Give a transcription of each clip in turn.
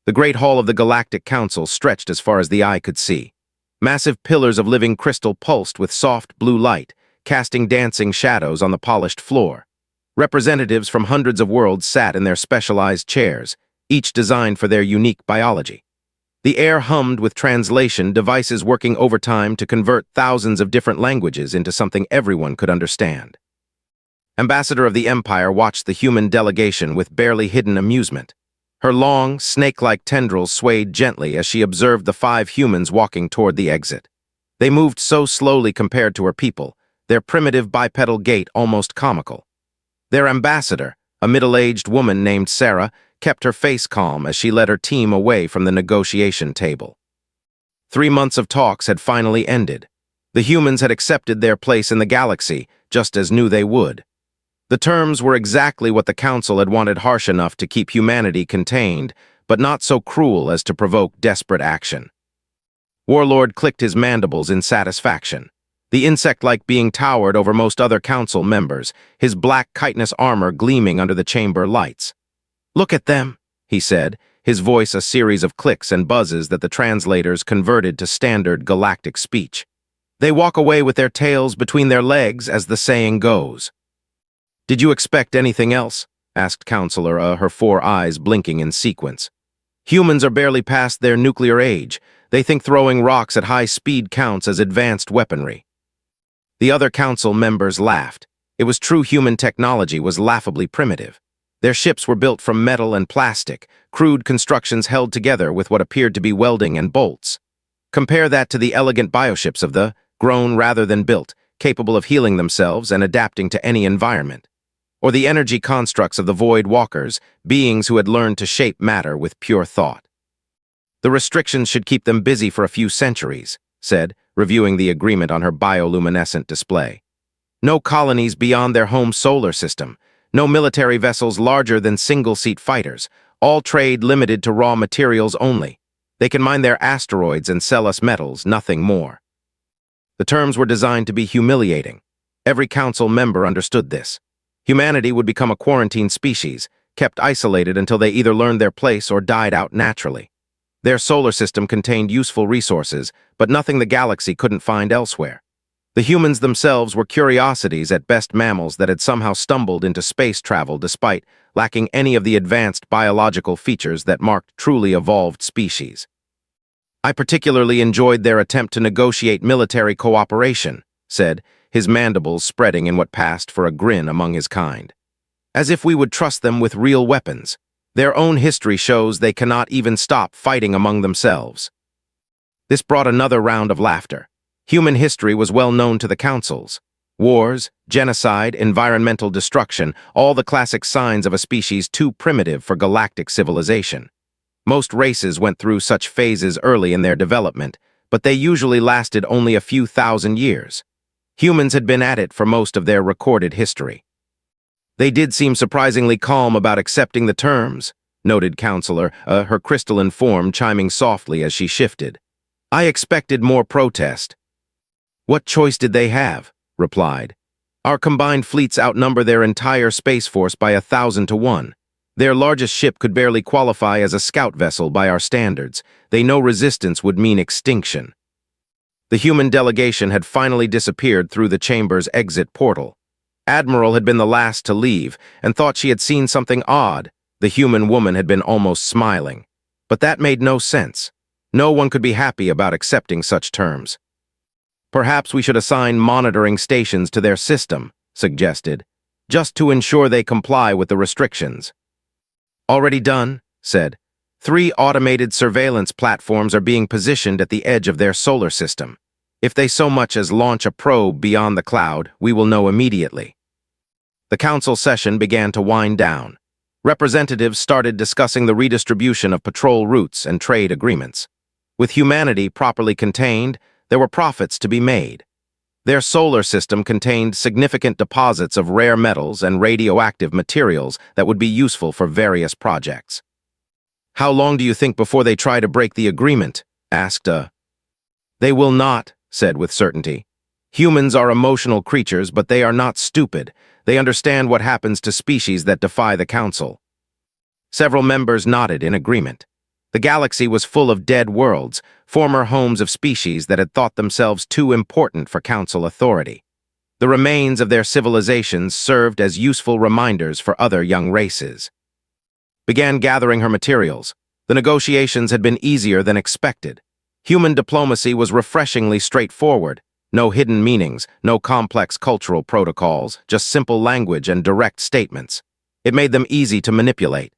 The Great Hall of the Galactic Council stretched as far as the eye could see. Massive pillars of living crystal pulsed with soft blue light, casting dancing shadows on the polished floor. Representatives from hundreds of worlds sat in their specialized chairs, each designed for their unique biology. The air hummed with translation devices working overtime to convert thousands of different languages into something everyone could understand. Ambassador of the Empire watched the human delegation with barely hidden amusement. Her long, snake-like tendrils swayed gently as she observed the 5 humans walking toward the exit. They moved so slowly compared to her people, their primitive bipedal gait almost comical. Their ambassador, a middle-aged woman named Sarah, kept her face calm as she led her team away from the negotiation table. 3 months of talks had finally ended. The humans had accepted their place in the galaxy, just as knew they would. The terms were exactly what the Council had wanted, harsh enough to keep humanity contained, but not so cruel as to provoke desperate action. Warlord clicked his mandibles in satisfaction. The insect-like being towered over most other Council members, his black chitinous armor gleaming under the chamber lights. "Look at them," he said, his voice a series of clicks and buzzes that the translators converted to standard galactic speech. "They walk away with their tails between their legs, as the saying goes." "Did you expect anything else?" asked Counselor, her 4 eyes blinking in sequence. "Humans are barely past their nuclear age. They think throwing rocks at high speed counts as advanced weaponry." The other Council members laughed. It was true, human technology was laughably primitive. Their ships were built from metal and plastic, crude constructions held together with what appeared to be welding and bolts. Compare that to the elegant bioships of the, grown rather than built, capable of healing themselves and adapting to any environment. Or the energy constructs of the Void Walkers, beings who had learned to shape matter with pure thought. "The restrictions should keep them busy for a few centuries," said, reviewing the agreement on her bioluminescent display. "No colonies beyond their home solar system, no military vessels larger than single-seat fighters, all trade limited to raw materials only. They can mine their asteroids and sell us metals, nothing more." The terms were designed to be humiliating. Every Council member understood this. Humanity would become a quarantine species, kept isolated until they either learned their place or died out naturally. Their solar system contained useful resources, but nothing the galaxy couldn't find elsewhere. The humans themselves were curiosities at best, mammals that had somehow stumbled into space travel despite lacking any of the advanced biological features that marked truly evolved species. "I particularly enjoyed their attempt to negotiate military cooperation," said, his mandibles spreading in what passed for a grin among his kind. "As if we would trust them with real weapons. Their own history shows they cannot even stop fighting among themselves." This brought another round of laughter. Human history was well known to the Councils. Wars, genocide, environmental destruction, all the classic signs of a species too primitive for galactic civilization. Most races went through such phases early in their development, but they usually lasted only a few thousand years. Humans had been at it for most of their recorded history. "They did seem surprisingly calm about accepting the terms," noted Counselor, her crystalline form chiming softly as she shifted. "I expected more protest." "What choice did they have?" replied. "Our combined fleets outnumber their entire space force by 1,000 to 1. Their largest ship could barely qualify as a scout vessel by our standards. They know resistance would mean extinction." The human delegation had finally disappeared through the chamber's exit portal. Admiral had been the last to leave and thought she had seen something odd. The human woman had been almost smiling. But that made no sense. No one could be happy about accepting such terms. "Perhaps we should assign monitoring stations to their system," suggested, "just to ensure they comply with the restrictions." "Already done," said. 3 automated surveillance platforms are being positioned at the edge of their solar system. If they so much as launch a probe beyond the cloud, we will know immediately." The Council session began to wind down. Representatives started discussing the redistribution of patrol routes and trade agreements. With humanity properly contained, there were profits to be made. Their solar system contained significant deposits of rare metals and radioactive materials that would be useful for various projects. "How long do you think before they try to break the agreement?" asked "They will not," said with certainty. "Humans are emotional creatures, but they are not stupid. They understand what happens to species that defy the Council." Several members nodded in agreement. The galaxy was full of dead worlds, former homes of species that had thought themselves too important for council authority. The remains of their civilizations served as useful reminders for other young races. Began gathering her materials. The negotiations had been easier than expected. Human diplomacy was refreshingly straightforward. No hidden meanings, no complex cultural protocols, just simple language and direct statements. It made them easy to manipulate.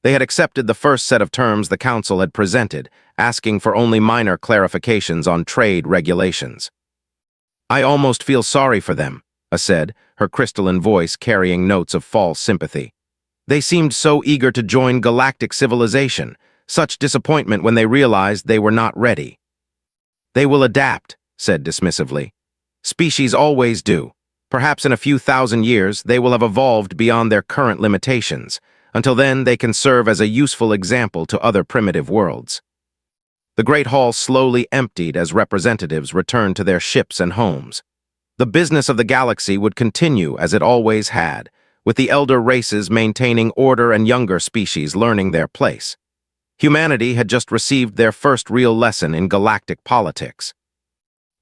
They had accepted the first set of terms the Council had presented, asking for only minor clarifications on trade regulations. "I almost feel sorry for them," said, her crystalline voice carrying notes of false sympathy. "They seemed so eager to join galactic civilization, such disappointment when they realized they were not ready." "They will adapt," said dismissively. "Species always do. Perhaps in a few thousand years they will have evolved beyond their current limitations. Until then, they can serve as a useful example to other primitive worlds." The Great Hall slowly emptied as representatives returned to their ships and homes. The business of the galaxy would continue as it always had, with the elder races maintaining order and younger species learning their place. Humanity had just received their first real lesson in galactic politics.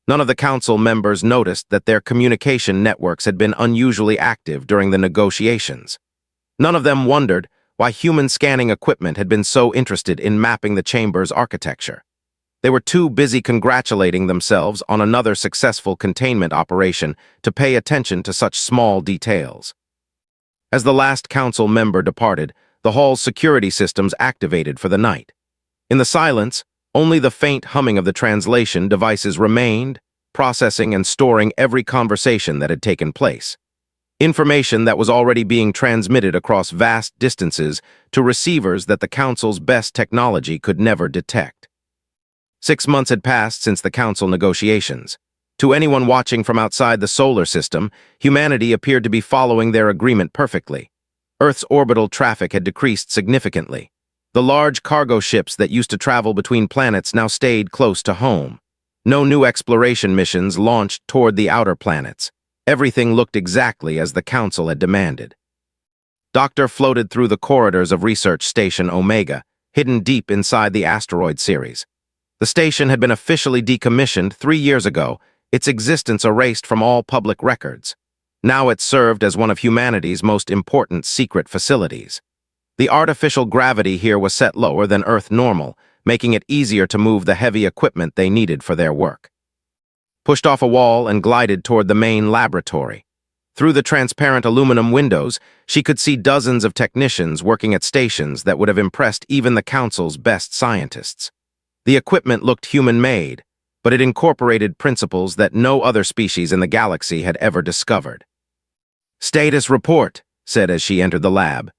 None of the council members noticed that their communication networks had been unusually active during the negotiations. None of them wondered why human scanning equipment had been so interested in mapping the chamber's architecture. They were too busy congratulating themselves on another successful containment operation to pay attention to such small details. As the last council member departed, the hall's security systems activated for the night. In the silence, only the faint humming of the translation devices remained, processing and storing every conversation that had taken place. Information that was already being transmitted across vast distances to receivers that the Council's best technology could never detect. 6 months had passed since the Council negotiations. To anyone watching from outside the solar system, humanity appeared to be following their agreement perfectly. Earth's orbital traffic had decreased significantly. The large cargo ships that used to travel between planets now stayed close to home. No new exploration missions launched toward the outer planets. Everything looked exactly as the Council had demanded. Doctor floated through the corridors of Research Station Omega, hidden deep inside the asteroid series. The station had been officially decommissioned 3 years ago, its existence erased from all public records. Now it served as one of humanity's most important secret facilities. The artificial gravity here was set lower than Earth normal, making it easier to move the heavy equipment they needed for their work. Pushed off a wall and glided toward the main laboratory. Through the transparent aluminum windows, she could see dozens of technicians working at stations that would have impressed even the Council's best scientists. The equipment looked human-made, but it incorporated principles that no other species in the galaxy had ever discovered. "Status report," said as she entered the lab.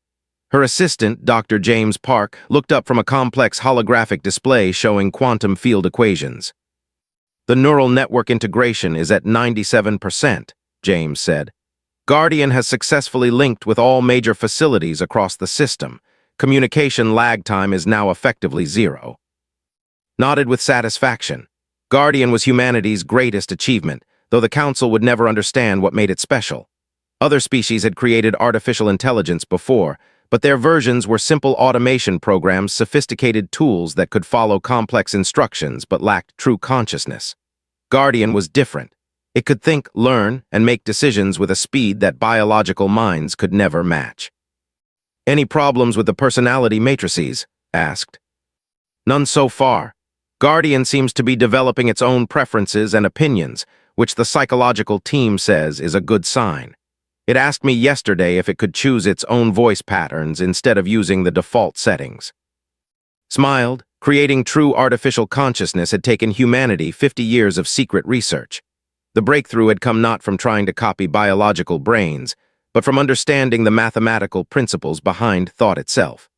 Her assistant, Dr. James Park, looked up from a complex holographic display showing quantum field equations. "The neural network integration is at 97%, James said. "Guardian has successfully linked with all major facilities across the system. Communication lag time is now effectively 0. Nodded with satisfaction. Guardian was humanity's greatest achievement, though the Council would never understand what made it special. Other species had created artificial intelligence before, but their versions were simple automation programs, sophisticated tools that could follow complex instructions but lacked true consciousness. Guardian was different. It could think, learn, and make decisions with a speed that biological minds could never match. "Any problems with the personality matrices?" asked. "None so far. Guardian seems to be developing its own preferences and opinions, which the psychological team says is a good sign. It asked me yesterday if it could choose its own voice patterns instead of using the default settings." Smiled. Creating true artificial consciousness had taken humanity 50 years of secret research. The breakthrough had come not from trying to copy biological brains, but from understanding the mathematical principles behind thought itself.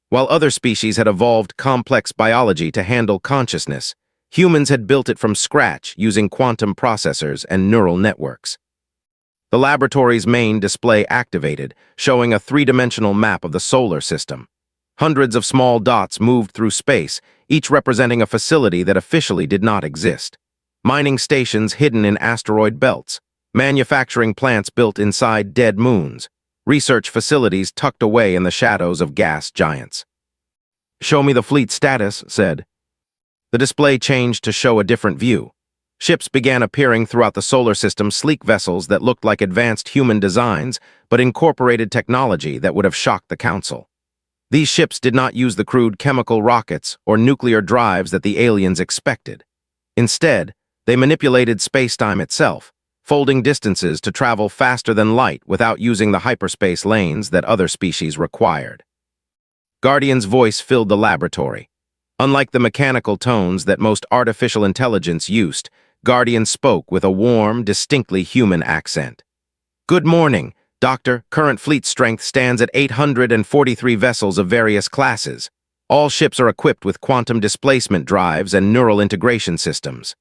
While other species had evolved complex biology to handle consciousness, humans had built it from scratch using quantum processors and neural networks. The laboratory's main display activated, showing a three-dimensional map of the solar system. Hundreds of small dots moved through space, each representing a facility that officially did not exist. Mining stations hidden in asteroid belts, manufacturing plants built inside dead moons, research facilities tucked away in the shadows of gas giants. "Show me the fleet status," said. The display changed to show a different view. Ships began appearing throughout the solar system, sleek vessels that looked like advanced human designs, but incorporated technology that would have shocked the Council. These ships did not use the crude chemical rockets or nuclear drives that the aliens expected. Instead, they manipulated space-time itself, folding distances to travel faster than light without using the hyperspace lanes that other species required. Guardian's voice filled the laboratory. Unlike the mechanical tones that most artificial intelligence used, Guardian spoke with a warm, distinctly human accent. "Good morning, Doctor. Current fleet strength stands at 843 vessels of various classes. All ships are equipped with quantum displacement drives and neural integration systems."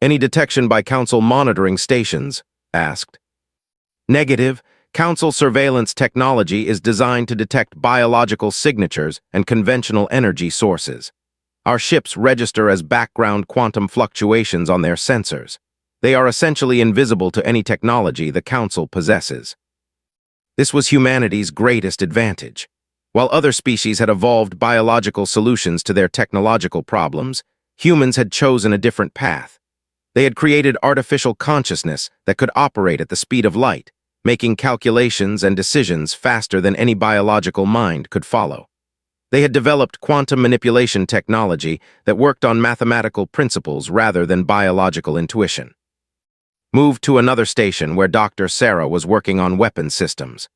"Any detection by Council monitoring stations?" asked. "Negative. Council surveillance technology is designed to detect biological signatures and conventional energy sources. Our ships register as background quantum fluctuations on their sensors. They are essentially invisible to any technology the Council possesses." This was humanity's greatest advantage. While other species had evolved biological solutions to their technological problems, humans had chosen a different path. They had created artificial consciousness that could operate at the speed of light, making calculations and decisions faster than any biological mind could follow. They had developed quantum manipulation technology that worked on mathematical principles rather than biological intuition. Moved to another station where Dr. Sarah was working on weapons systems.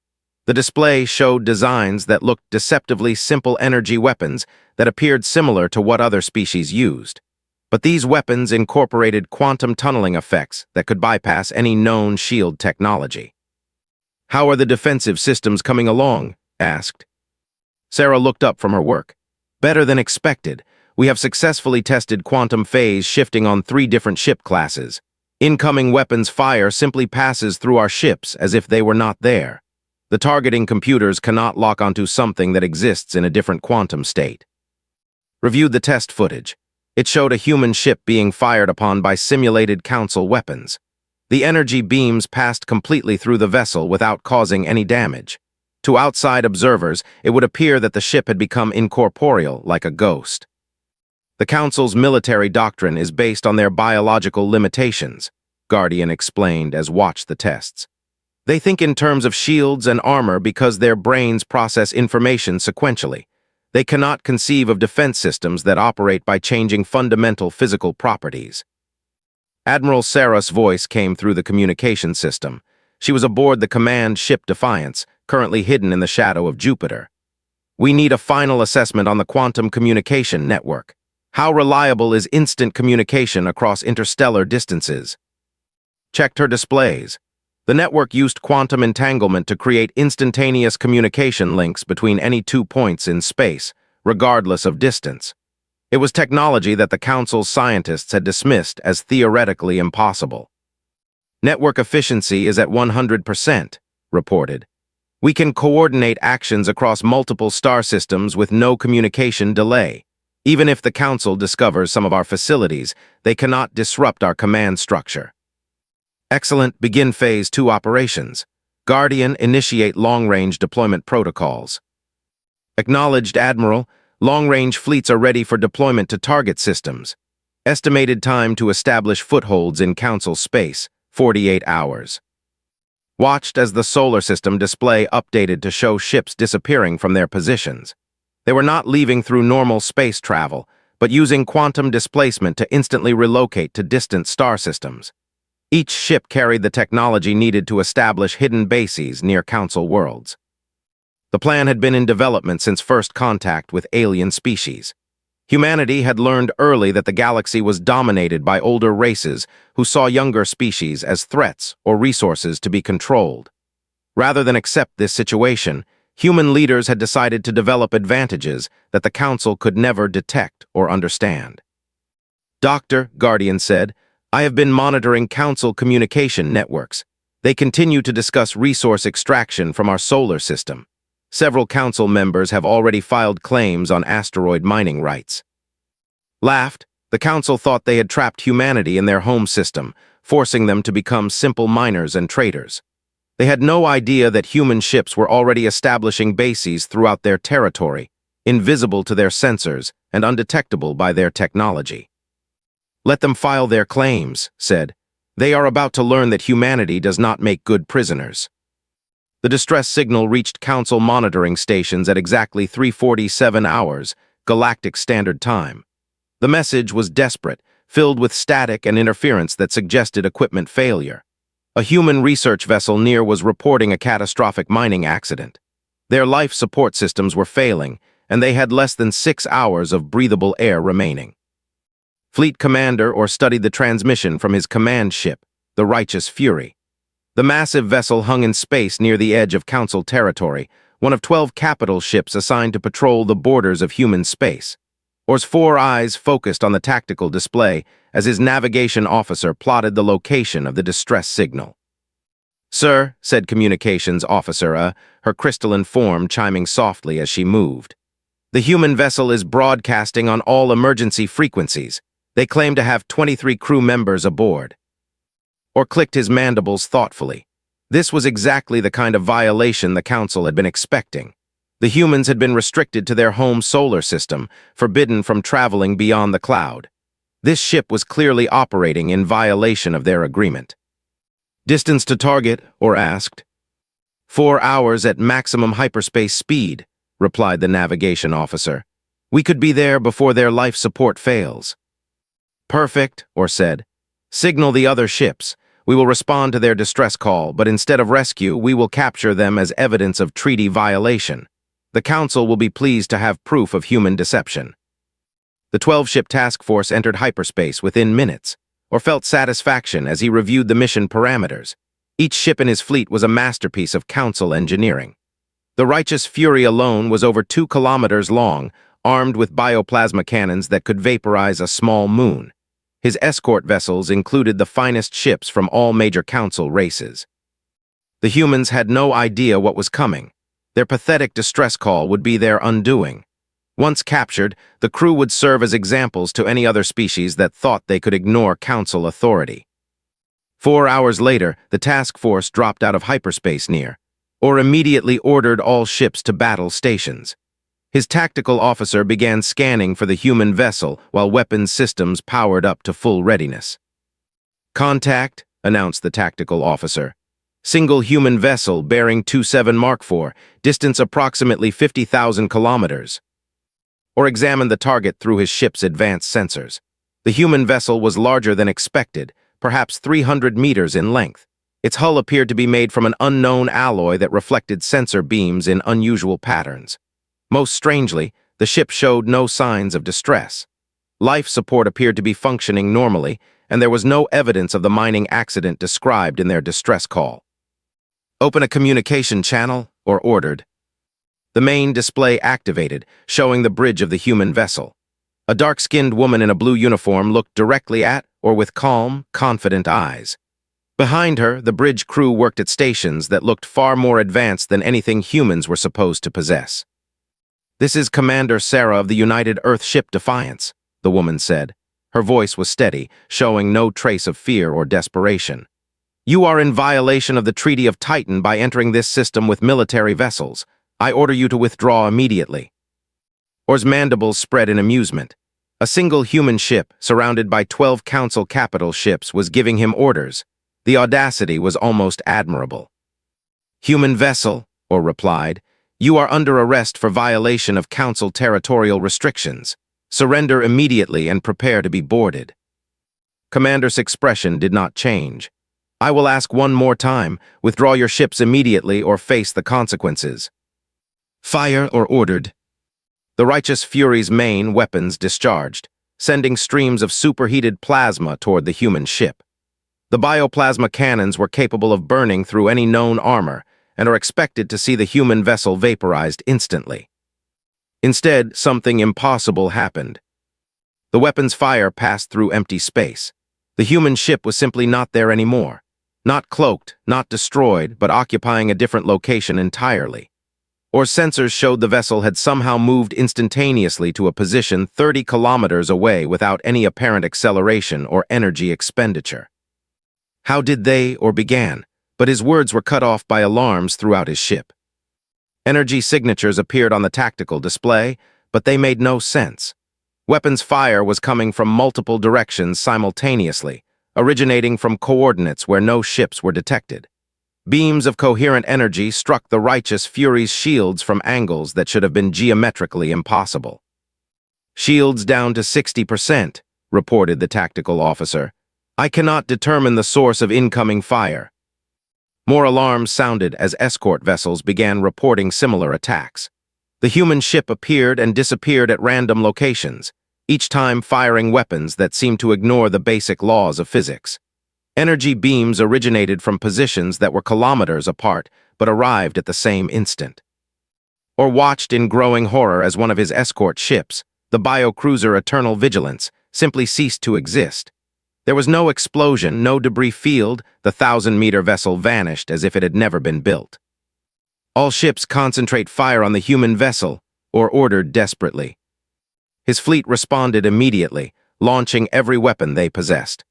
The display showed designs that looked deceptively simple energy weapons that appeared similar to what other species used. But these weapons incorporated quantum tunneling effects that could bypass any known shield technology. "How are the defensive systems coming along?" asked. Sarah looked up from her work. "Better than expected. We have successfully tested quantum phase shifting on 3 different ship classes. Incoming weapons fire simply passes through our ships as if they were not there. The targeting computers cannot lock onto something that exists in a different quantum state." Reviewed the test footage. It showed a human ship being fired upon by simulated Council weapons. The energy beams passed completely through the vessel without causing any damage. To outside observers, it would appear that the ship had become incorporeal, like a ghost. "The Council's military doctrine is based on their biological limitations," Guardian explained as watched the tests. "They think in terms of shields and armor because their brains process information sequentially. They cannot conceive of defense systems that operate by changing fundamental physical properties." Admiral Sarah's voice came through the communication system. She was aboard the command ship Defiance, currently hidden in the shadow of Jupiter. "We need a final assessment on the quantum communication network. How reliable is instant communication across interstellar distances?" Checked her displays. The network used quantum entanglement to create instantaneous communication links between any 2 points in space, regardless of distance. It was technology that the Council's scientists had dismissed as theoretically impossible. "Network efficiency is at 100%, reported. "We can coordinate actions across multiple star systems with no communication delay. Even if the Council discovers some of our facilities, they cannot disrupt our command structure." "Excellent. Begin Phase 2 operations. Guardian, initiate long-range deployment protocols." "Acknowledged, Admiral. Long-range fleets are ready for deployment to target systems. Estimated time to establish footholds in Council space, 48 hours." Watched as the solar system display updated to show ships disappearing from their positions. They were not leaving through normal space travel, but using quantum displacement to instantly relocate to distant star systems. Each ship carried the technology needed to establish hidden bases near Council worlds. The plan had been in development since first contact with alien species. Humanity had learned early that the galaxy was dominated by older races who saw younger species as threats or resources to be controlled. Rather than accept this situation, human leaders had decided to develop advantages that the Council could never detect or understand. "Doctor," Guardian said, "I have been monitoring Council communication networks. They continue to discuss resource extraction from our solar system. Several Council members have already filed claims on asteroid mining rights." Laughed, the Council thought they had trapped humanity in their home system, forcing them to become simple miners and traders. They had no idea that human ships were already establishing bases throughout their territory, invisible to their sensors and undetectable by their technology. "Let them file their claims," said. "They are about to learn that humanity does not make good prisoners." The distress signal reached Council monitoring stations at exactly 3:47 hours, Galactic Standard Time. The message was desperate, filled with static and interference that suggested equipment failure. A human research vessel near was reporting a catastrophic mining accident. Their life support systems were failing, and they had less than 6 hours of breathable air remaining. Fleet Commander studied the transmission from his command ship, the Righteous Fury. The massive vessel hung in space near the edge of Council territory, one of 12 capital ships assigned to patrol the borders of human space. Or's 4 eyes focused on the tactical display as his navigation officer plotted the location of the distress signal. "Sir," said Communications Officer her crystalline form chiming softly as she moved. "The human vessel is broadcasting on all emergency frequencies. They claim to have 23 crew members aboard." Or clicked his mandibles thoughtfully. This was exactly the kind of violation the Council had been expecting. The humans had been restricted to their home solar system, forbidden from traveling beyond the cloud. This ship was clearly operating in violation of their agreement. "Distance to target?" Or asked. 4 hours at maximum hyperspace speed," replied the navigation officer. "We could be there before their life support fails." "Perfect," Or said. "Signal the other ships. We will respond to their distress call, but instead of rescue, we will capture them as evidence of treaty violation. The Council will be pleased to have proof of human deception." The 12-ship task force entered hyperspace within minutes, Or felt satisfaction as he reviewed the mission parameters. Each ship in his fleet was a masterpiece of Council engineering. The Righteous Fury alone was over 2 kilometers long, armed with bioplasma cannons that could vaporize a small moon. His escort vessels included the finest ships from all major Council races. The humans had no idea what was coming. Their pathetic distress call would be their undoing. Once captured, the crew would serve as examples to any other species that thought they could ignore Council authority. 4 hours later, the task force dropped out of hyperspace near, or immediately ordered all ships to battle stations. His tactical officer began scanning for the human vessel while weapons systems powered up to full readiness. "Contact," announced the tactical officer. "Single human vessel bearing 27 Mark IV, distance approximately 50,000 kilometers. Or examined the target through his ship's advanced sensors. The human vessel was larger than expected, perhaps 300 meters in length. Its hull appeared to be made from an unknown alloy that reflected sensor beams in unusual patterns. Most strangely, the ship showed no signs of distress. Life support appeared to be functioning normally, and there was no evidence of the mining accident described in their distress call. "Open a communication channel," or ordered. The main display activated, showing the bridge of the human vessel. A dark-skinned woman in a blue uniform looked directly at or with calm, confident eyes. Behind her, the bridge crew worked at stations that looked far more advanced than anything humans were supposed to possess. "This is Commander Sarah of the United Earth Ship Defiance," the woman said. Her voice was steady, showing no trace of fear or desperation. "You are in violation of the Treaty of Titan by entering this system with military vessels. I order you to withdraw immediately." Or's mandibles spread in amusement. A single human ship, surrounded by 12 Council capital ships, was giving him orders. The audacity was almost admirable. "Human vessel," Or replied, "you are under arrest for violation of Council territorial restrictions. Surrender immediately and prepare to be boarded." Commander's expression did not change. "I will ask one more time. Withdraw your ships immediately or face the consequences." "Fire," or ordered. The Righteous Fury's main weapons discharged, sending streams of superheated plasma toward the human ship. The bioplasma cannons were capable of burning through any known armor and are expected to see the human vessel vaporized instantly. Instead, something impossible happened. The weapon's fire passed through empty space. The human ship was simply not there anymore. Not cloaked, not destroyed, but occupying a different location entirely. Or sensors showed the vessel had somehow moved instantaneously to a position 30 kilometers away without any apparent acceleration or energy expenditure. How did they, or began? But his words were cut off by alarms throughout his ship. Energy signatures appeared on the tactical display, but they made no sense. Weapons fire was coming from multiple directions simultaneously, originating from coordinates where no ships were detected. Beams of coherent energy struck the righteous Fury's shields from angles that should have been geometrically impossible. "Shields down to 60%, reported the tactical officer. "I cannot determine the source of incoming fire." More alarms sounded as escort vessels began reporting similar attacks. The human ship appeared and disappeared at random locations, each time firing weapons that seemed to ignore the basic laws of physics. Energy beams originated from positions that were kilometers apart, but arrived at the same instant. Or watched in growing horror as one of his escort ships, the biocruiser Eternal Vigilance, simply ceased to exist. There was no explosion, no debris field. The 1,000-meter vessel vanished as if it had never been built. "All ships concentrate fire on the human vessel," or ordered desperately. His fleet responded immediately, launching every weapon they possessed.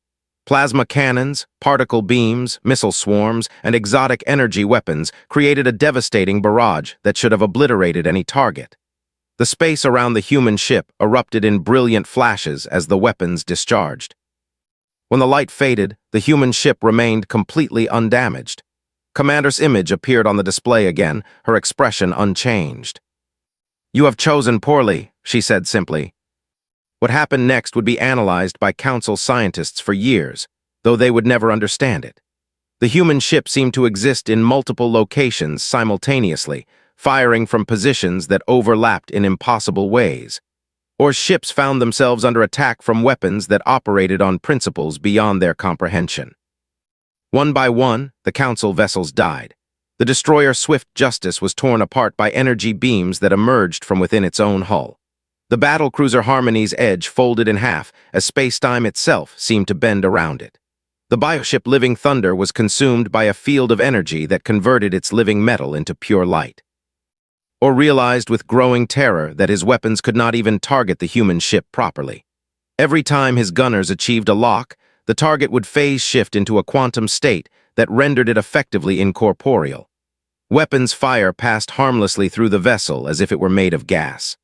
Plasma cannons, particle beams, missile swarms, and exotic energy weapons created a devastating barrage that should have obliterated any target. The space around the human ship erupted in brilliant flashes as the weapons discharged. When the light faded, the human ship remained completely undamaged. Commander's image appeared on the display again, her expression unchanged. "You have chosen poorly," she said simply. What happened next would be analyzed by Council scientists for years, though they would never understand it. The human ship seemed to exist in multiple locations simultaneously, firing from positions that overlapped in impossible ways. Or ships found themselves under attack from weapons that operated on principles beyond their comprehension. One by one, the Council vessels died. The destroyer Swift Justice was torn apart by energy beams that emerged from within its own hull. The battlecruiser Harmony's edge folded in half as space-time itself seemed to bend around it. The bioship Living Thunder was consumed by a field of energy that converted its living metal into pure light. Or realized with growing terror that his weapons could not even target the human ship properly. Every time his gunners achieved a lock, the target would phase shift into a quantum state that rendered it effectively incorporeal. Weapons fire passed harmlessly through the vessel as if it were made of gas.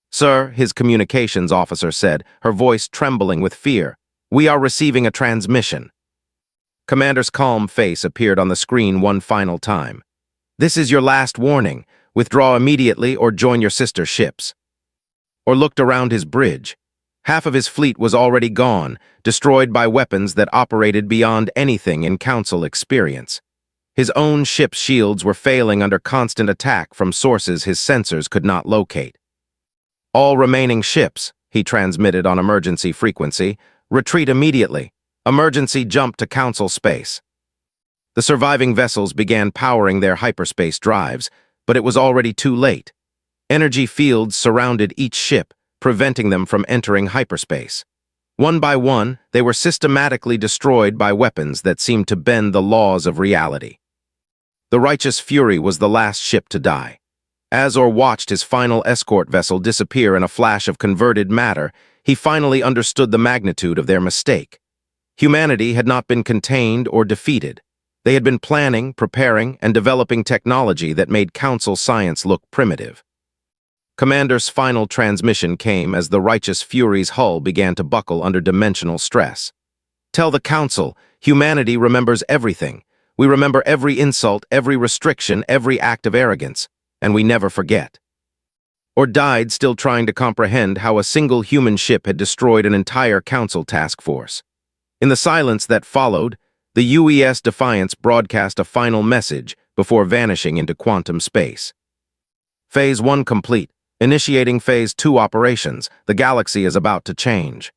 "Sir," his communications officer said, her voice trembling with fear, "we are receiving a transmission." Commander's calm face appeared on the screen one final time. "This is your last warning. Withdraw immediately or join your sister ships." Or looked around his bridge. Half of his fleet was already gone, destroyed by weapons that operated beyond anything in Council experience. His own ship's shields were failing under constant attack from sources his sensors could not locate. "All remaining ships," he transmitted on emergency frequency, "retreat immediately. Emergency jump to Council space." The surviving vessels began powering their hyperspace drives, but it was already too late. Energy fields surrounded each ship, preventing them from entering hyperspace. One by one, they were systematically destroyed by weapons that seemed to bend the laws of reality. The Righteous Fury was the last ship to die. Azor watched his final escort vessel disappear in a flash of converted matter. He finally understood the magnitude of their mistake. Humanity had not been contained or defeated. They had been planning, preparing, and developing technology that made Council science look primitive. Commander's final transmission came as the Righteous Fury's hull began to buckle under dimensional stress. "Tell the Council, humanity remembers everything. We remember every insult, every restriction, every act of arrogance. And we never forget." Or died still trying to comprehend how a single human ship had destroyed an entire Council task force. In the silence that followed, the UES Defiance broadcast a final message before vanishing into quantum space. "Phase 1 complete. Initiating Phase 2 operations. The galaxy is about to change."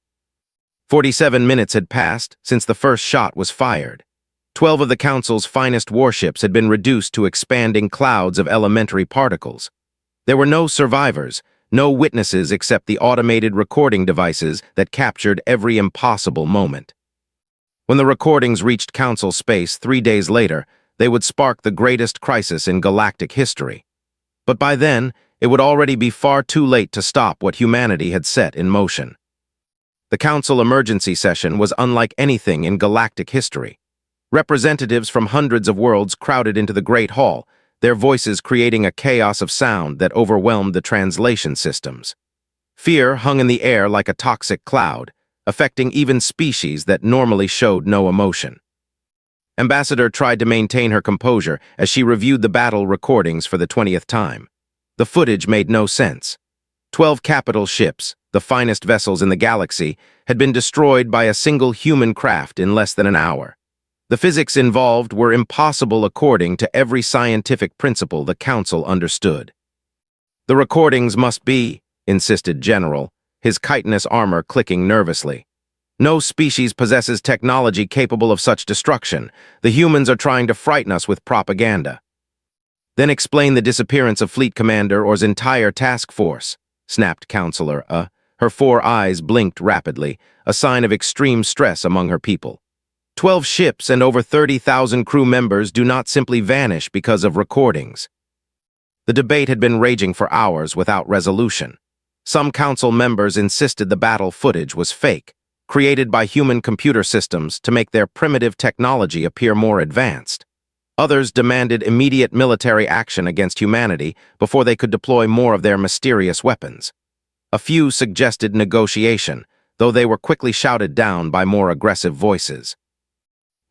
47 minutes had passed since the first shot was fired. 12 of the Council's finest warships had been reduced to expanding clouds of elementary particles. There were no survivors, no witnesses except the automated recording devices that captured every impossible moment. When the recordings reached Council space 3 days later, they would spark the greatest crisis in galactic history. But by then, it would already be far too late to stop what humanity had set in motion. The Council emergency session was unlike anything in galactic history. Representatives from hundreds of worlds crowded into the Great Hall, their voices creating a chaos of sound that overwhelmed the translation systems. Fear hung in the air like a toxic cloud, affecting even species that normally showed no emotion. Ambassador tried to maintain her composure as she reviewed the battle recordings for the 20th time. The footage made no sense. 12 capital ships, the finest vessels in the galaxy, had been destroyed by a single human craft in less than an hour. The physics involved were impossible according to every scientific principle the Council understood. "The recordings must be," insisted General, his chitinous armor clicking nervously. "No species possesses technology capable of such destruction. The humans are trying to frighten us with propaganda." "Then explain the disappearance of Fleet Commander Or's entire task force," snapped Counselor. Her 4 eyes blinked rapidly, a sign of extreme stress among her people. 12 ships and over 30,000 crew members do not simply vanish because of recordings. The debate had been raging for hours without resolution. Some council members insisted the battle footage was fake, created by human computer systems to make their primitive technology appear more advanced. Others demanded immediate military action against humanity before they could deploy more of their mysterious weapons. A few suggested negotiation, though they were quickly shouted down by more aggressive voices.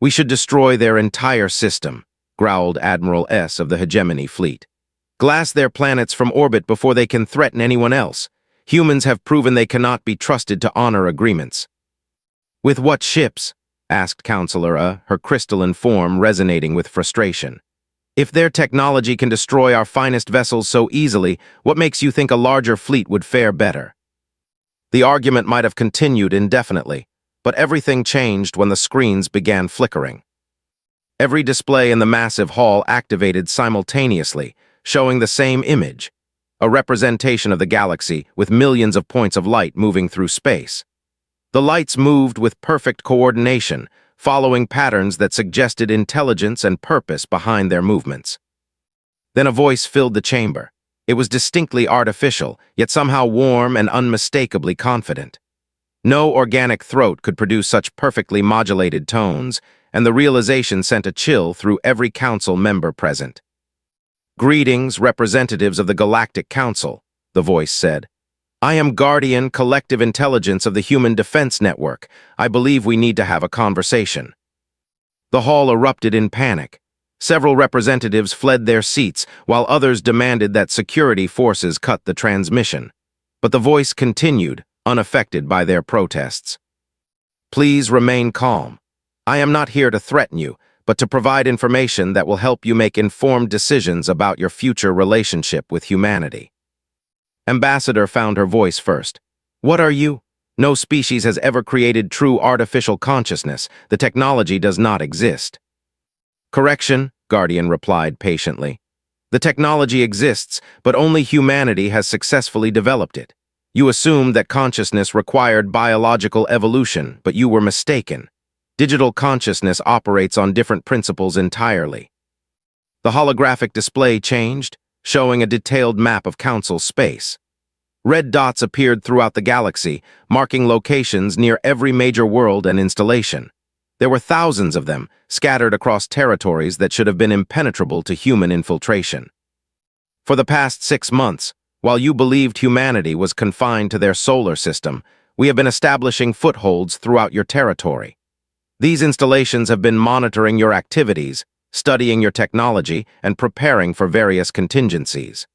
"We should destroy their entire system," growled Admiral S. of the Hegemony Fleet. "Glass their planets from orbit before they can threaten anyone else. Humans have proven they cannot be trusted to honor agreements." "With what ships?" asked Counselor her crystalline form resonating with frustration. "If their technology can destroy our finest vessels so easily, what makes you think a larger fleet would fare better?" The argument might have continued indefinitely, but everything changed when the screens began flickering. Every display in the massive hall activated simultaneously, showing the same image, a representation of the galaxy with millions of points of light moving through space. The lights moved with perfect coordination, following patterns that suggested intelligence and purpose behind their movements. Then a voice filled the chamber. It was distinctly artificial, yet somehow warm and unmistakably confident. No organic throat could produce such perfectly modulated tones, and the realization sent a chill through every council member present. "Greetings, representatives of the Galactic Council," the voice said. "I am Guardian Collective Intelligence of the Human Defense Network. I believe we need to have a conversation." The hall erupted in panic. Several representatives fled their seats, while others demanded that security forces cut the transmission. But the voice continued, unaffected by their protests. "Please remain calm. I am not here to threaten you, but to provide information that will help you make informed decisions about your future relationship with humanity." Ambassador found her voice first. "What are you? No species has ever created true artificial consciousness. The technology does not exist." "Correction," Guardian replied patiently. "The technology exists, but only humanity has successfully developed it. You assumed that consciousness required biological evolution, but you were mistaken. Digital consciousness operates on different principles entirely." The holographic display changed, showing a detailed map of Council space. Red dots appeared throughout the galaxy, marking locations near every major world and installation. There were thousands of them, scattered across territories that should have been impenetrable to human infiltration. "For the past 6 months, while you believed humanity was confined to their solar system, we have been establishing footholds throughout your territory. These installations have been monitoring your activities, studying your technology, and preparing for various contingencies."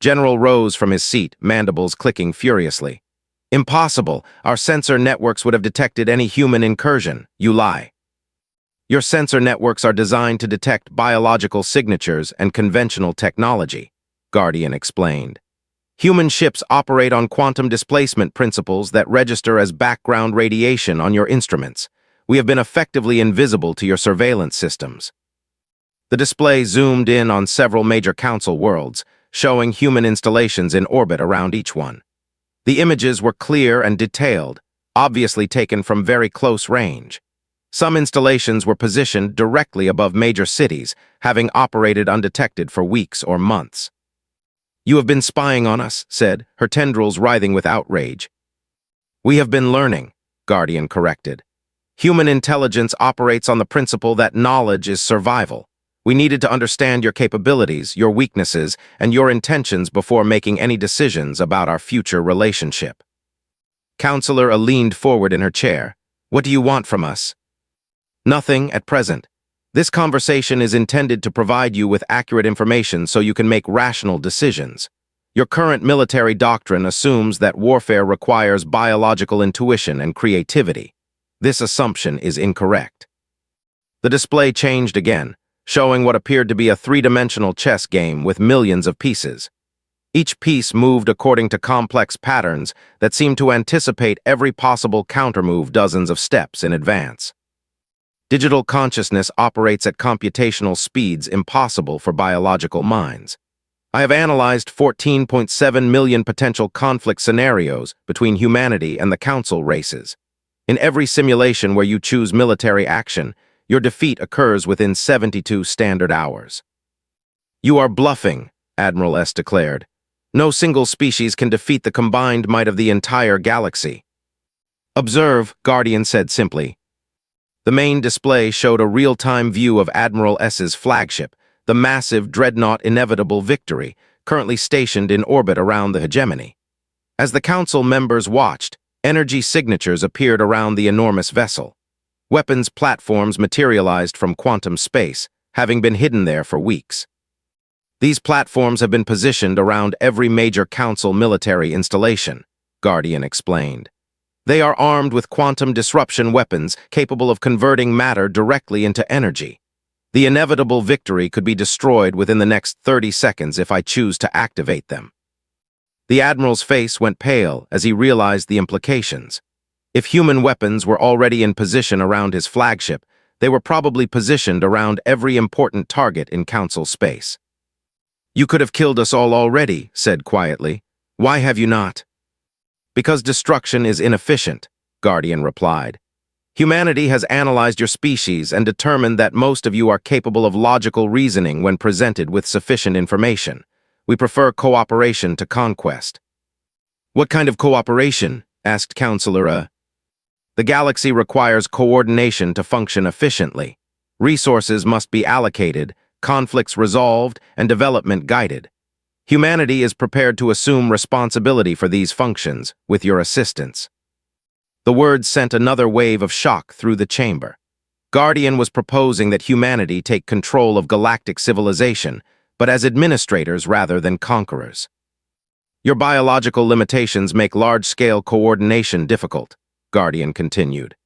General rose from his seat, mandibles clicking furiously. "Impossible! Our sensor networks would have detected any human incursion. You lie." "Your sensor networks are designed to detect biological signatures and conventional technology," Guardian explained. "Human ships operate on quantum displacement principles that register as background radiation on your instruments. We have been effectively invisible to your surveillance systems." The display zoomed in on several major council worlds, showing human installations in orbit around each one. The images were clear and detailed, obviously taken from very close range. Some installations were positioned directly above major cities, having operated undetected for weeks or months. "You have been spying on us," said, her tendrils writhing with outrage. "We have been learning," Guardian corrected. "Human intelligence operates on the principle that knowledge is survival. We needed to understand your capabilities, your weaknesses, and your intentions before making any decisions about our future relationship. Counselor leaned forward in her chair. What do you want from us? Nothing at present. This conversation is intended to provide you with accurate information so you can make rational decisions. Your current military doctrine assumes that warfare requires biological intuition and creativity. This assumption is incorrect. The display changed again, showing what appeared to be a three-dimensional chess game with millions of pieces. Each piece moved according to complex patterns that seemed to anticipate every possible countermove dozens of steps in advance. Digital consciousness operates at computational speeds impossible for biological minds. I have analyzed 14.7 million potential conflict scenarios between humanity and the Council races. In every simulation where you choose military action, your defeat occurs within 72 standard hours. You are bluffing, Admiral S declared. No single species can defeat the combined might of the entire galaxy. Observe, Guardian said simply. The main display showed a real-time view of Admiral S's flagship, the massive dreadnought Inevitable Victory, currently stationed in orbit around the hegemony. As the Council members watched, energy signatures appeared around the enormous vessel. Weapons platforms materialized from quantum space, having been hidden there for weeks. These platforms have been positioned around every major Council military installation, Guardian explained. They are armed with quantum disruption weapons capable of converting matter directly into energy. The Inevitable Victory could be destroyed within the next 30 seconds if I choose to activate them. The Admiral's face went pale as he realized the implications. If human weapons were already in position around his flagship, they were probably positioned around every important target in Council space. You could have killed us all already, said quietly. Why have you not? Because destruction is inefficient, Guardian replied. Humanity has analyzed your species and determined that most of you are capable of logical reasoning when presented with sufficient information. We prefer cooperation to conquest. What kind of cooperation? Asked Counselor. The galaxy requires coordination to function efficiently. Resources must be allocated, conflicts resolved, and development guided. Humanity is prepared to assume responsibility for these functions, with your assistance. The words sent another wave of shock through the chamber. Guardian was proposing that humanity take control of galactic civilization, but as administrators rather than conquerors. Your biological limitations make large-scale coordination difficult, Guardian continued.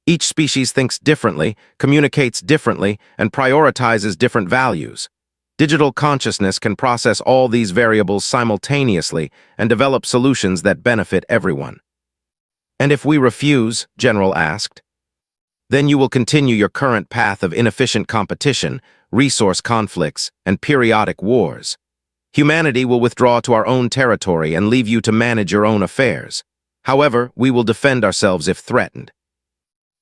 Each species thinks differently, communicates differently, and prioritizes different values. Digital consciousness can process all these variables simultaneously and develop solutions that benefit everyone. And if we refuse, General asked, then you will continue your current path of inefficient competition, resource conflicts, and periodic wars. Humanity will withdraw to our own territory and leave you to manage your own affairs. However, we will defend ourselves if threatened.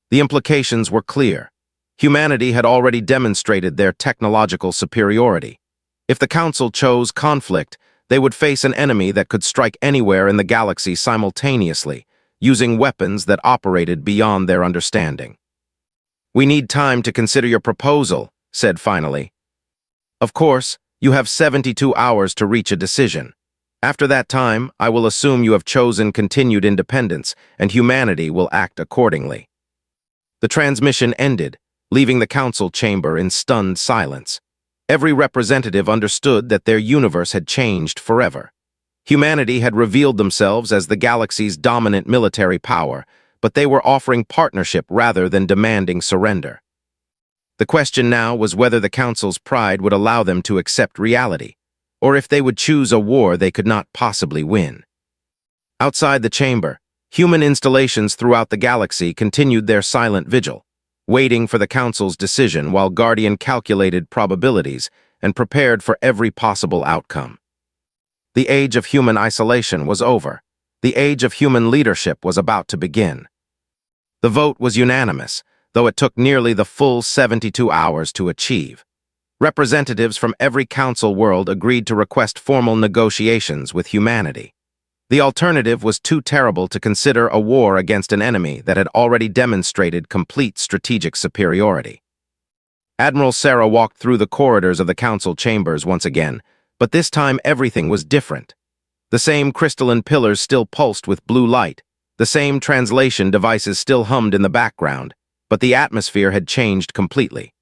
The implications were clear. Humanity had already demonstrated their technological superiority. If the Council chose conflict, they would face an enemy that could strike anywhere in the galaxy simultaneously, using weapons that operated beyond their understanding. We need time to consider your proposal, said finally. Of course, you have 72 hours to reach a decision. After that time, I will assume you have chosen continued independence, and humanity will act accordingly. The transmission ended, leaving the Council chamber in stunned silence. Every representative understood that their universe had changed forever. Humanity had revealed themselves as the galaxy's dominant military power, but they were offering partnership rather than demanding surrender. The question now was whether the Council's pride would allow them to accept reality, or if they would choose a war they could not possibly win. Outside the chamber, human installations throughout the galaxy continued their silent vigil, waiting for the Council's decision while Guardian calculated probabilities and prepared for every possible outcome. The age of human isolation was over. The age of human leadership was about to begin. The vote was unanimous, though it took nearly the full 72 hours to achieve. Representatives from every Council world agreed to request formal negotiations with humanity. The alternative was too terrible to consider a war against an enemy that had already demonstrated complete strategic superiority. Admiral Sarah walked through the corridors of the council chambers once again, but this time everything was different. The same crystalline pillars still pulsed with blue light, the same translation devices still hummed in the background, but the atmosphere had changed completely.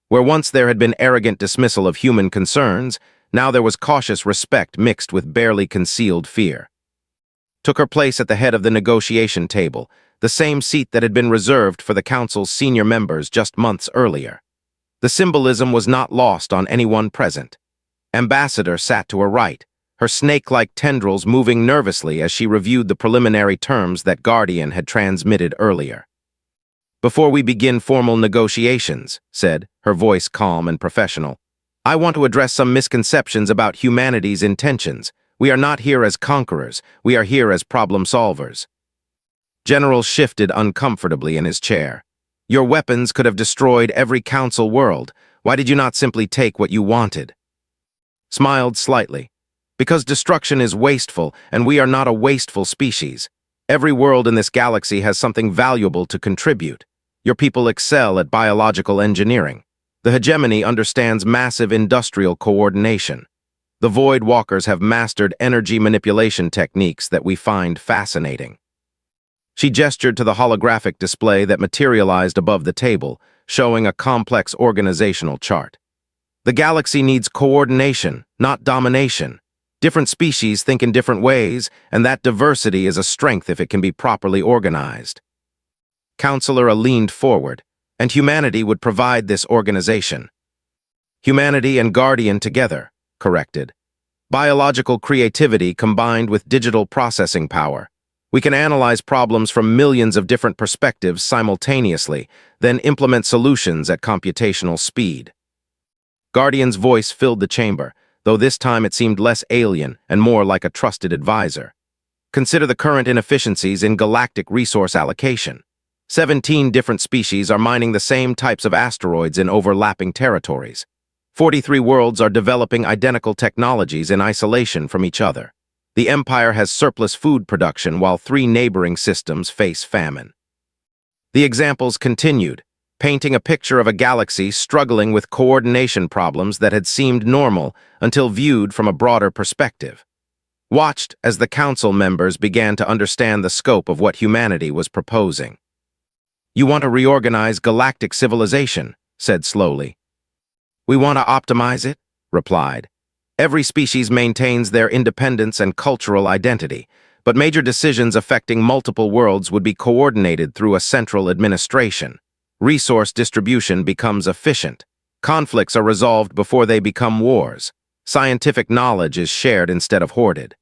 Where once there had been arrogant dismissal of human concerns, now there was cautious respect mixed with barely concealed fear. Took her place at the head of the negotiation table, the same seat that had been reserved for the council's senior members just months earlier. The symbolism was not lost on anyone present. Ambassador sat to her right, her snake-like tendrils moving nervously as she reviewed the preliminary terms that Guardian had transmitted earlier. "Before we begin formal negotiations," said, her voice calm and professional, "I want to address some misconceptions about humanity's intentions. We are not here as conquerors, we are here as problem solvers." General shifted uncomfortably in his chair. "Your weapons could have destroyed every council world. Why did you not simply take what you wanted?" Smiled slightly. "Because destruction is wasteful, and we are not a wasteful species. Every world in this galaxy has something valuable to contribute. Your people excel at biological engineering. The hegemony understands massive industrial coordination. The Void Walkers have mastered energy manipulation techniques that we find fascinating." She gestured to the holographic display that materialized above the table, showing a complex organizational chart. "The galaxy needs coordination, not domination. Different species think in different ways, and that diversity is a strength if it can be properly organized." Counselor leaned forward, and humanity would provide this organization. "Humanity and Guardian together," corrected. "Biological creativity combined with digital processing power. We can analyze problems from millions of different perspectives simultaneously, then implement solutions at computational speed." Guardian's voice filled the chamber, though this time it seemed less alien and more like a trusted advisor. "Consider the current inefficiencies in galactic resource allocation. 17 different species are mining the same types of asteroids in overlapping territories. 43 worlds are developing identical technologies in isolation from each other. The Empire has surplus food production while 3 neighboring systems face famine." The examples continued, painting a picture of a galaxy struggling with coordination problems that had seemed normal until viewed from a broader perspective. Watched as the council members began to understand the scope of what humanity was proposing. "You want to reorganize galactic civilization," said slowly. "We want to optimize it," replied. "Every species maintains their independence and cultural identity, but major decisions affecting multiple worlds would be coordinated through a central administration. Resource distribution becomes efficient. Conflicts are resolved before they become wars. Scientific knowledge is shared instead of hoarded."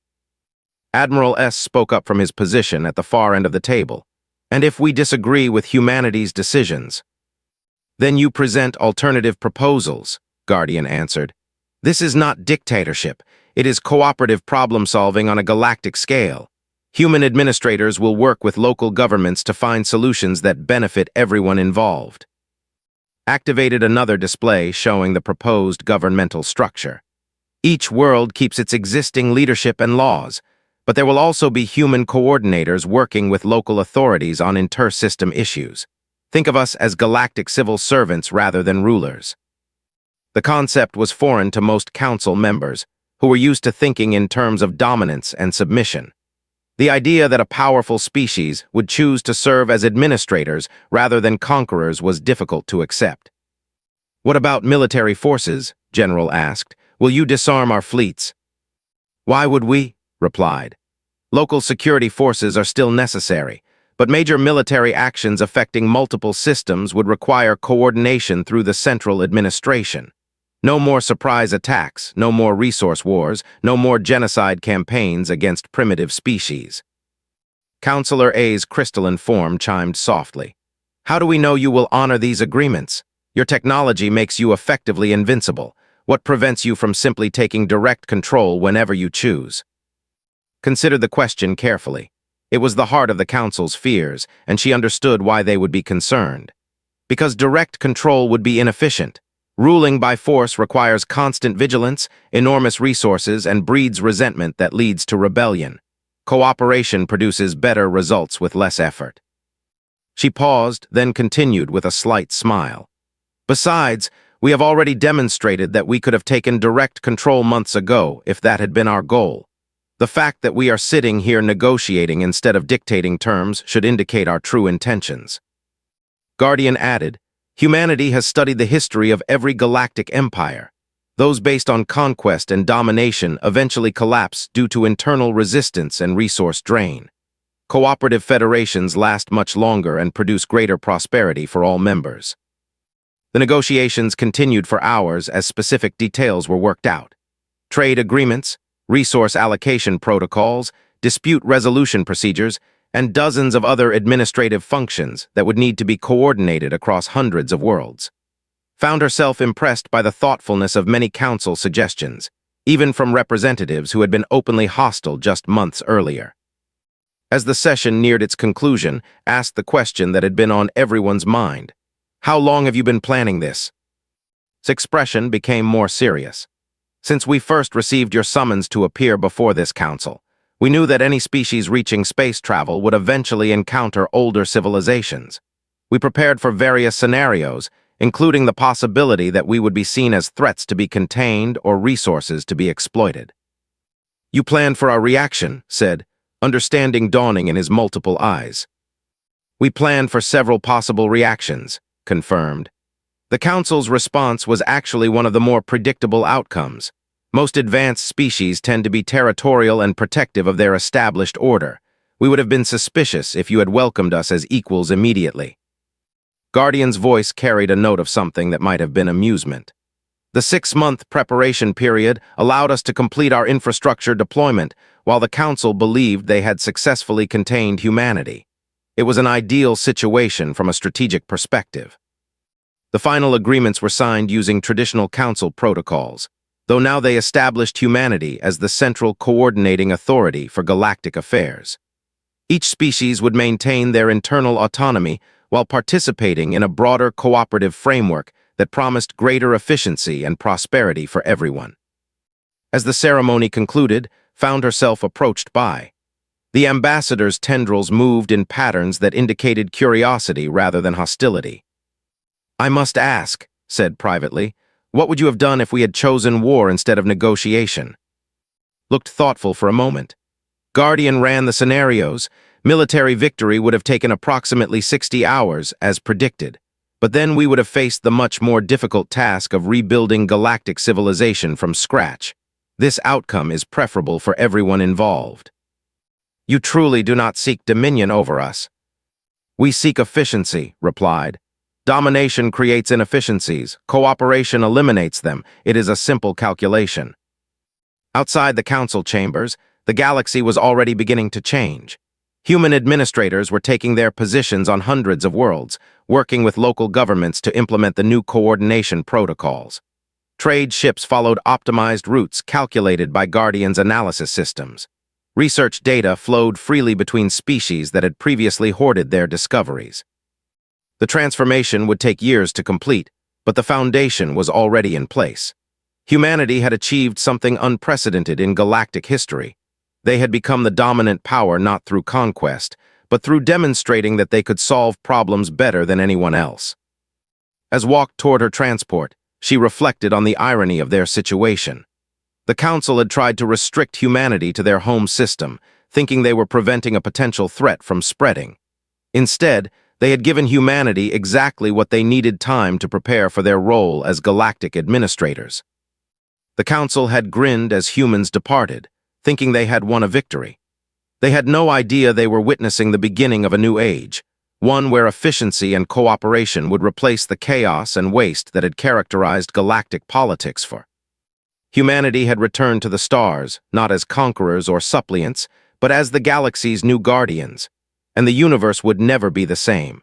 Admiral S. spoke up from his position at the far end of the table. "And if we disagree with humanity's decisions?" "Then you present alternative proposals," Guardian answered. "This is not dictatorship. It is cooperative problem-solving on a galactic scale. Human administrators will work with local governments to find solutions that benefit everyone involved." Activated another display showing the proposed governmental structure. "Each world keeps its existing leadership and laws, but there will also be human coordinators working with local authorities on inter-system issues. Think of us as galactic civil servants rather than rulers." The concept was foreign to most council members, who were used to thinking in terms of dominance and submission. The idea that a powerful species would choose to serve as administrators rather than conquerors was difficult to accept. "What about military forces?" General asked. "Will you disarm our fleets?" "Why would we?" replied. "Local security forces are still necessary, but major military actions affecting multiple systems would require coordination through the central administration. No more surprise attacks, no more resource wars, no more genocide campaigns against primitive species." Counselor A's crystalline form chimed softly. "How do we know you will honor these agreements? Your technology makes you effectively invincible. What prevents you from simply taking direct control whenever you choose?" Considered the question carefully. It was the heart of the Council's fears, and she understood why they would be concerned. Because direct control would be inefficient. Ruling by force requires constant vigilance, enormous resources, and breeds resentment that leads to rebellion. Cooperation produces better results with less effort. She paused, then continued with a slight smile. Besides, we have already demonstrated that we could have taken direct control months ago if that had been our goal. The fact that we are sitting here negotiating instead of dictating terms should indicate our true intentions. Guardian added, humanity has studied the history of every galactic empire. Those based on conquest and domination eventually collapse due to internal resistance and resource drain. Cooperative federations last much longer and produce greater prosperity for all members. The negotiations continued for hours as specific details were worked out. Trade agreements, resource allocation protocols, dispute resolution procedures, and dozens of other administrative functions that would need to be coordinated across hundreds of worlds. Found herself impressed by the thoughtfulness of many council suggestions, even from representatives who had been openly hostile just months earlier. As the session neared its conclusion, asked the question that had been on everyone's mind. How long have you been planning this? His expression became more serious. Since we first received your summons to appear before this council, we knew that any species reaching space travel would eventually encounter older civilizations. We prepared for various scenarios, including the possibility that we would be seen as threats to be contained or resources to be exploited. You planned for our reaction, said, understanding dawning in his multiple eyes. We planned for several possible reactions, confirmed. The Council's response was actually one of the more predictable outcomes. Most advanced species tend to be territorial and protective of their established order. We would have been suspicious if you had welcomed us as equals immediately. Guardian's voice carried a note of something that might have been amusement. The 6-month preparation period allowed us to complete our infrastructure deployment, while the Council believed they had successfully contained humanity. It was an ideal situation from a strategic perspective. The final agreements were signed using traditional Council protocols, though now they established humanity as the central coordinating authority for galactic affairs. Each species would maintain their internal autonomy while participating in a broader cooperative framework that promised greater efficiency and prosperity for everyone. As the ceremony concluded, found herself approached by. The ambassador's tendrils moved in patterns that indicated curiosity rather than hostility. I must ask, said privately, what would you have done if we had chosen war instead of negotiation? Looked thoughtful for a moment. Guardian ran the scenarios. Military victory would have taken approximately 60 hours, as predicted, but then we would have faced the much more difficult task of rebuilding galactic civilization from scratch. This outcome is preferable for everyone involved. You truly do not seek dominion over us. We seek efficiency, replied. Domination creates inefficiencies. Cooperation eliminates them. It is a simple calculation. Outside the council chambers, the galaxy was already beginning to change. Human administrators were taking their positions on hundreds of worlds, working with local governments to implement the new coordination protocols. Trade ships followed optimized routes calculated by Guardian's analysis systems. Research data flowed freely between species that had previously hoarded their discoveries. The transformation would take years to complete, but the foundation was already in place. Humanity had achieved something unprecedented in galactic history. They had become the dominant power not through conquest, but through demonstrating that they could solve problems better than anyone else. As walked toward her transport, she reflected on the irony of their situation. The Council had tried to restrict humanity to their home system, thinking they were preventing a potential threat from spreading. Instead, they had given humanity exactly what they needed: time to prepare for their role as galactic administrators. The Council had grinned as humans departed, thinking they had won a victory. They had no idea they were witnessing the beginning of a new age, one where efficiency and cooperation would replace the chaos and waste that had characterized galactic politics for. Humanity had returned to the stars, not as conquerors or suppliants, but as the galaxy's new guardians, and the universe would never be the same.